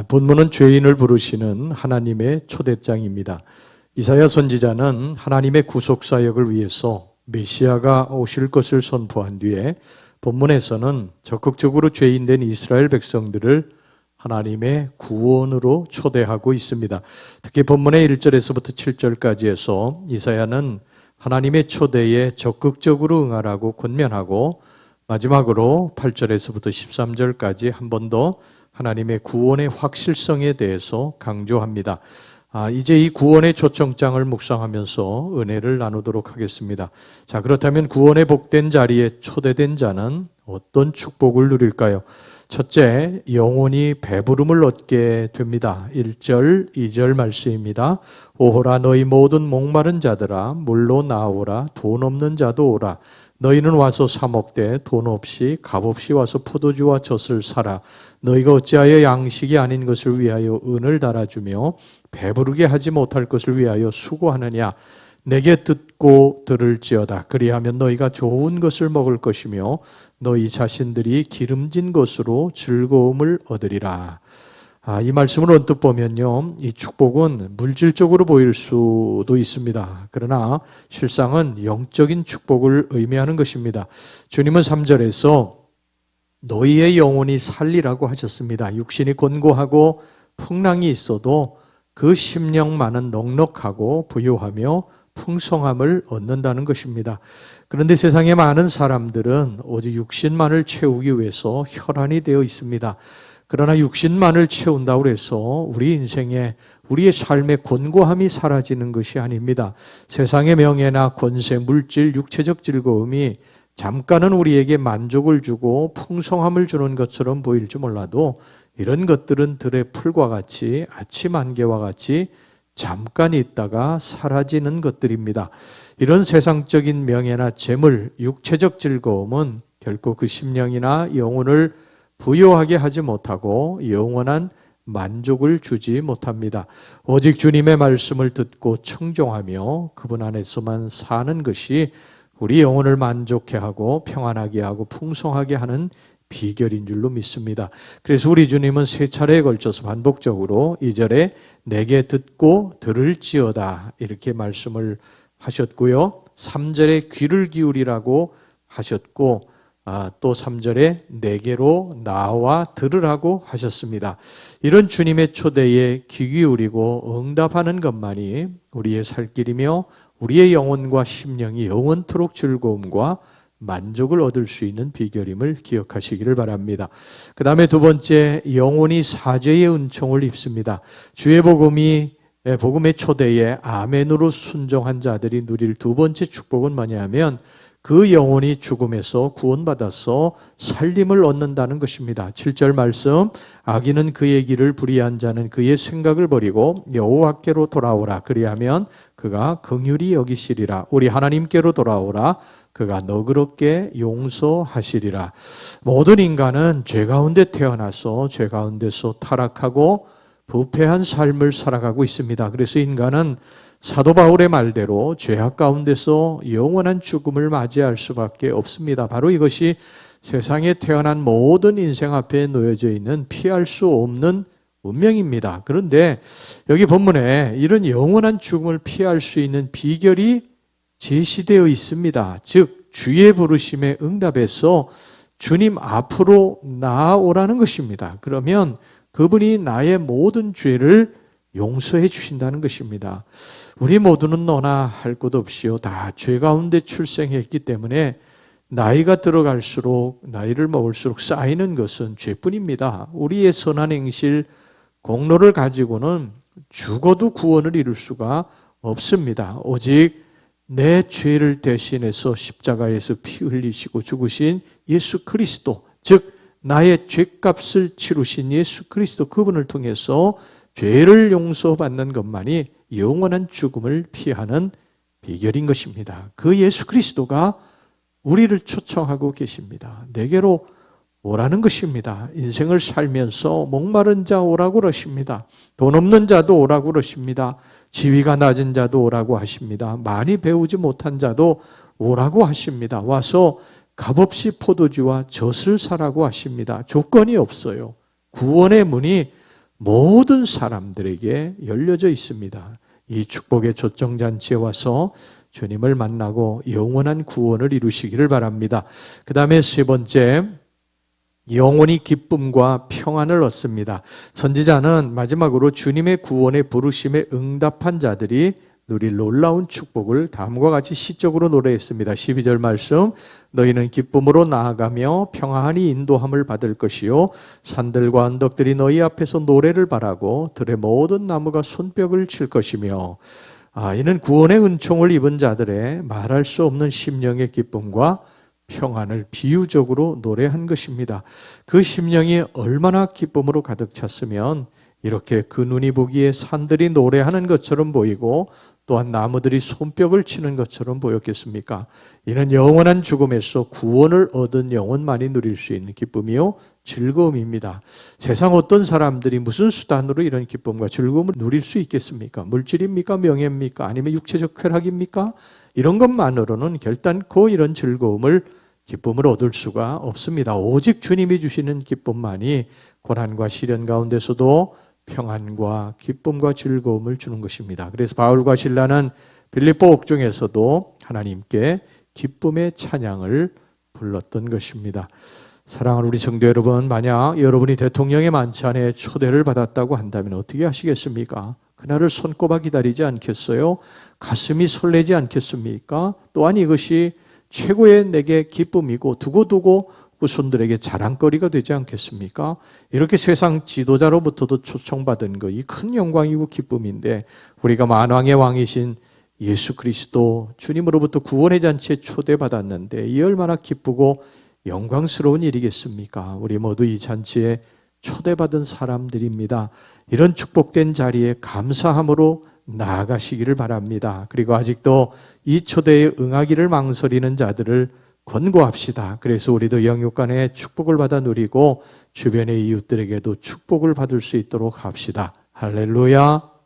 본문은 죄인을 부르시는 하나님의 초대장입니다. 이사야 선지자는 하나님의 구속사역을 위해서 메시아가 오실 것을 선포한 뒤에 본문에서는 적극적으로 죄인된 이스라엘 백성들을 하나님의 구원으로 초대하고 있습니다. 특히 본문의 1절에서부터 7절까지에서 이사야는 하나님의 초대에 적극적으로 응하라고 권면하고 마지막으로 8절에서부터 13절까지 한 번 더 하나님의 구원의 확실성에 대해서 강조합니다. 이제 이 구원의 초청장을 묵상하면서 은혜를 나누도록 하겠습니다. 자, 그렇다면 구원의 복된 자리에 초대된 자는 어떤 축복을 누릴까요? 첫째, 영혼이 배부름을 얻게 됩니다. 1절, 2절 말씀입니다. 오호라 너희 모든 목마른 자들아 물로 나오라 돈 없는 자도 오라 너희는 와서 사 먹되 돈 없이 값 없이 와서 포도주와 젖을 사라 너희가 어찌하여 양식이 아닌 것을 위하여 은을 달아주며 배부르게 하지 못할 것을 위하여 수고하느냐 내게 듣고 들을지어다 그리하면 너희가 좋은 것을 먹을 것이며 너희 자신들이 기름진 것으로 즐거움을 얻으리라. 이 말씀을 언뜻 보면요, 이 축복은 물질적으로 보일 수도 있습니다. 그러나 실상은 영적인 축복을 의미하는 것입니다. 주님은 3절에서 너희의 영혼이 살리라고 하셨습니다. 육신이 곤고하고 풍랑이 있어도 그 심령만은 넉넉하고 부유하며 풍성함을 얻는다는 것입니다. 그런데 세상에 많은 사람들은 오직 육신만을 채우기 위해서 혈안이 되어 있습니다. 그러나 육신만을 채운다고 해서 우리 인생에 우리의 삶의 곤고함이 사라지는 것이 아닙니다. 세상의 명예나 권세, 물질, 육체적 즐거움이 잠깐은 우리에게 만족을 주고 풍성함을 주는 것처럼 보일지 몰라도 이런 것들은 들의 풀과 같이 아침 안개와 같이 잠깐 있다가 사라지는 것들입니다. 이런 세상적인 명예나 재물, 육체적 즐거움은 결코 그 심령이나 영혼을 부요하게 하지 못하고 영원한 만족을 주지 못합니다. 오직 주님의 말씀을 듣고 청종하며 그분 안에서만 사는 것이 우리 영혼을 만족해 하고 평안하게 하고 풍성하게 하는 비결인 줄로 믿습니다. 그래서 우리 주님은 세 차례에 걸쳐서 반복적으로 2절에 내게 듣고 들을지어다 이렇게 말씀을 하셨고요. 3절에 귀를 기울이라고 하셨고 또 3절에 내게로 나와 들으라고 하셨습니다. 이런 주님의 초대에 귀 기울이고 응답하는 것만이 우리의 살 길이며 우리의 영혼과 심령이 영원토록 즐거움과 만족을 얻을 수 있는 비결임을 기억하시기를 바랍니다. 그 다음에 두 번째, 영혼이 사죄의 은총을 입습니다. 주의 복음의 초대에 아멘으로 순종한 자들이 누릴 두 번째 축복은 뭐냐면 그 영혼이 죽음에서 구원받아서 살림을 얻는다는 것입니다. 7절 말씀, 악인은 그의 길을 불의한 자는 그의 생각을 버리고 여호와께로 돌아오라 그리하면 그가 긍휼히 여기시리라. 우리 하나님께로 돌아오라 그가 너그럽게 용서하시리라. 모든 인간은 죄 가운데 태어나서 죄 가운데서 타락하고 부패한 삶을 살아가고 있습니다. 그래서 인간은 사도 바울의 말대로 죄악 가운데서 영원한 죽음을 맞이할 수밖에 없습니다. 바로 이것이 세상에 태어난 모든 인생 앞에 놓여져 있는 피할 수 없는 운명입니다. 그런데 여기 본문에 이런 영원한 죽음을 피할 수 있는 비결이 제시되어 있습니다. 즉 주의 부르심에 응답해서 주님 앞으로 나아오라는 것입니다. 그러면 그분이 나의 모든 죄를 용서해 주신다는 것입니다. 우리 모두는 너나 할 것 없이요 다 죄 가운데 출생했기 때문에 나이가 들어갈수록 나이를 먹을수록 쌓이는 것은 죄뿐입니다. 우리의 선한 행실 공로를 가지고는 죽어도 구원을 이룰 수가 없습니다. 오직 내 죄를 대신해서 십자가에서 피 흘리시고 죽으신 예수 그리스도, 즉 나의 죄값을 치르신 예수 그리스도 그분을 통해서 죄를 용서받는 것만이 영원한 죽음을 피하는 비결인 것입니다. 그 예수 그리스도가 우리를 초청하고 계십니다. 내게로 오라는 것입니다. 인생을 살면서 목마른 자 오라고 그러십니다. 돈 없는 자도 오라고 그러십니다. 지위가 낮은 자도 오라고 하십니다. 많이 배우지 못한 자도 오라고 하십니다. 와서 값없이 포도주와 젖을 사라고 하십니다. 조건이 없어요. 구원의 문이 모든 사람들에게 열려져 있습니다. 이 축복의 초청잔치에 와서 주님을 만나고 영원한 구원을 이루시기를 바랍니다. 그 다음에 세 번째, 영원히 기쁨과 평안을 얻습니다. 선지자는 마지막으로 주님의 구원의 부르심에 응답한 자들이 누릴 놀라운 축복을 다음과 같이 시적으로 노래했습니다. 12절 말씀, 너희는 기쁨으로 나아가며 평안히 인도함을 받을 것이요 산들과 언덕들이 너희 앞에서 노래를 바라고 들의 모든 나무가 손뼉을 칠 것이며. 이는 구원의 은총을 입은 자들의 말할 수 없는 심령의 기쁨과 평안을 비유적으로 노래한 것입니다. 그 심령이 얼마나 기쁨으로 가득 찼으면 이렇게 그 눈이 보기에 산들이 노래하는 것처럼 보이고 또한 나무들이 손뼉을 치는 것처럼 보였겠습니까? 이는 영원한 죽음에서 구원을 얻은 영혼만이 누릴 수 있는 기쁨이요 즐거움입니다. 세상 어떤 사람들이 무슨 수단으로 이런 기쁨과 즐거움을 누릴 수 있겠습니까? 물질입니까? 명예입니까? 아니면 육체적 쾌락입니까? 이런 것만으로는 결단코 이런 즐거움을, 기쁨을 얻을 수가 없습니다. 오직 주님이 주시는 기쁨만이 고난과 시련 가운데서도 평안과 기쁨과 즐거움을 주는 것입니다. 그래서 바울과 실라는 빌립보 옥중에서도 하나님께 기쁨의 찬양을 불렀던 것입니다. 사랑하는 우리 성도 여러분, 만약 여러분이 대통령의 만찬에 초대를 받았다고 한다면 어떻게 하시겠습니까? 그날을 손꼽아 기다리지 않겠어요? 가슴이 설레지 않겠습니까? 또한 이것이 최고의 내게 기쁨이고 두고두고 후손들에게 자랑거리가 되지 않겠습니까? 이렇게 세상 지도자로부터도 초청받은 거, 이 큰 영광이고 기쁨인데 우리가 만왕의 왕이신 예수 그리스도 주님으로부터 구원의 잔치에 초대받았는데 이 얼마나 기쁘고 영광스러운 일이겠습니까? 우리 모두 이 잔치에 초대받은 사람들입니다. 이런 축복된 자리에 감사함으로 나아가시기를 바랍니다. 그리고 아직도 이 초대에 응하기를 망설이는 자들을 권고합시다. 그래서 우리도 영육간의 축복을 받아 누리고 주변의 이웃들에게도 축복을 받을 수 있도록 합시다. 할렐루야.